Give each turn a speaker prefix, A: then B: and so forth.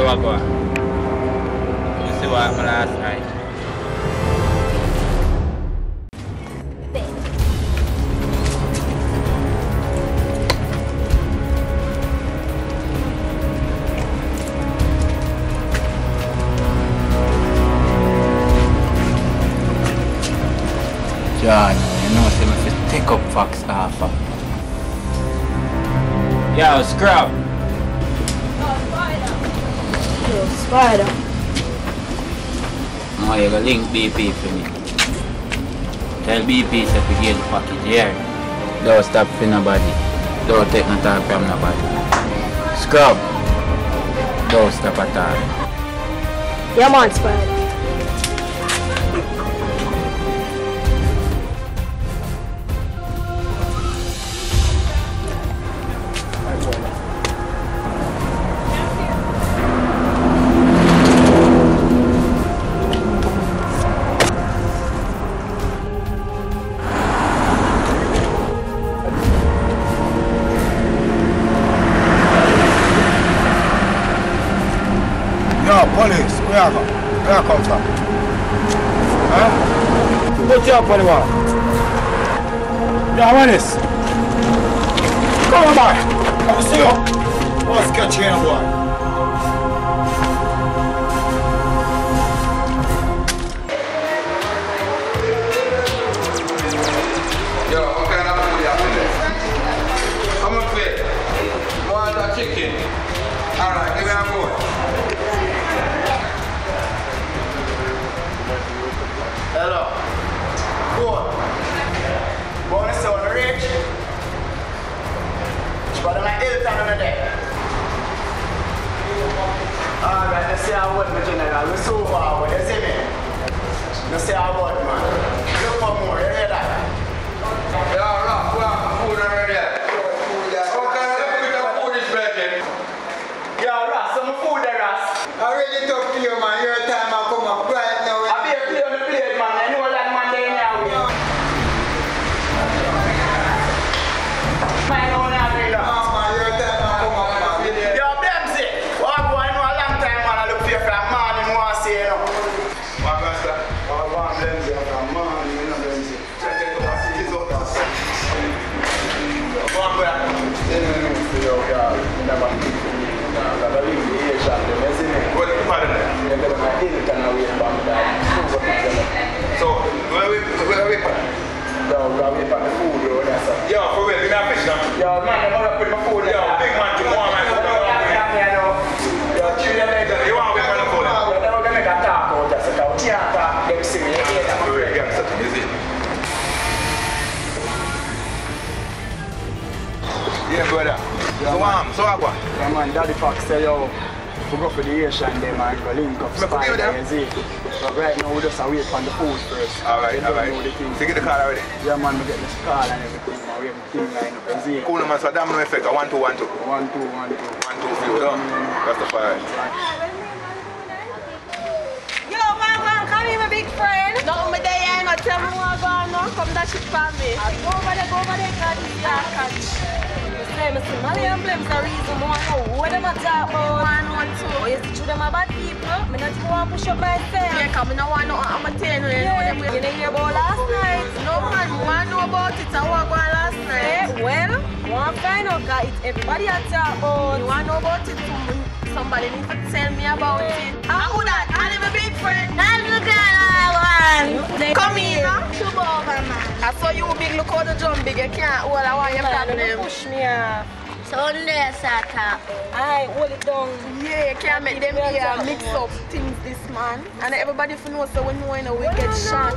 A: what go on. You see what happened last night?
B: John, you know, say me fi take up Fox half up.
A: Yo, scrub.
C: Yo, Spider.
B: No, you go link BP for me. Tell BP to begin the package here. Don't stop for nobody. Don't take no talk from nobody. Scrub. Don't stop at all.
C: Yeah, man, Spider.
D: Yo, police, where I go? Where I come from? Huh? Put you up on the wall. Yo, police. Come on, boy. I'll see you. Let's catch you in, boy.
E: Yo, what kind of food you have today? I'm a plate. Want a chicken? Alright, give me a bowl. Hello. Good. Born is on the rich. But I'm Hilton on the deck. Alright, let's see how what my general. We're so far away, you see me? Let's see how what, man. Look for more, you hear that? Yeah, Rock, we have food already. Okay, let's put the food is breaking. Yeah, Ross, some food there, Ross. I really talk to you, man. Your time I come up right now. I'll be a play on the plate, man. I know that man there now. Man, no, not really. Oh, man, your time I come up, man. Yo, Blemsy. What boy, I know a long time, man. I look for you from morning, I want to see you, know. What, Master? Oh, I want Blemsy from morning, you know, Blemsy. Check it out, see his out there. One boy. Yo, yeah, never think to me. Because I live in the Asian, you see me? What is part of that? Yeah, but my Hilton away from that. So, where we from? Yo, we from the food road, that's all. Yo, for real, give me a fish now. Yo, man, I'm gonna put my food in. Yo, big man, you want my food? Yo, chew your leg. You want to put my food in? Yo, they're gonna make a talk out there, so we can't talk, them see me. For real, give me something, you see? Yeah, brother. Yeah, so what? Yeah, man, Daddy Fox say, yo, we go for the Asian day, man, go link up Spider, you see. But right now, we just wait for the food first. Alright, alright. So you get the car already? Yeah, man, we get this car and everything, man. We have the thing line up, you see. Cool, man, so damn no effect, 1 2 1 2. 1 2 1 2. 1 2 3, done. That's the fire.
C: Yo, man, come here, my big friend. No, my day, I ain't gonna tell me what going on. Come that shit for me. Go over there, catch. I'm saying, Blem's the reason why I know what them a talk about. 1 1 2. You see, them are bad people. I don't want to push up myself. Yeah, come, I don't want no amateur. Yeah, you didn't hear about last night. No, man, I want to know about it. I want to go last night. Well, I want to find out because it's everybody a talk about. You want to know about it? Somebody needs to tell me about it. How would that? I have a big friend. That's the kind I want. Come in, Chuba over, man. I saw you big, look how the drum big. You can't hold I want your problem. Push me off. So there, Sata. Alright, hold it down. Yeah, you can't make them here mix up things this man. And everybody knows so when you know we get shot.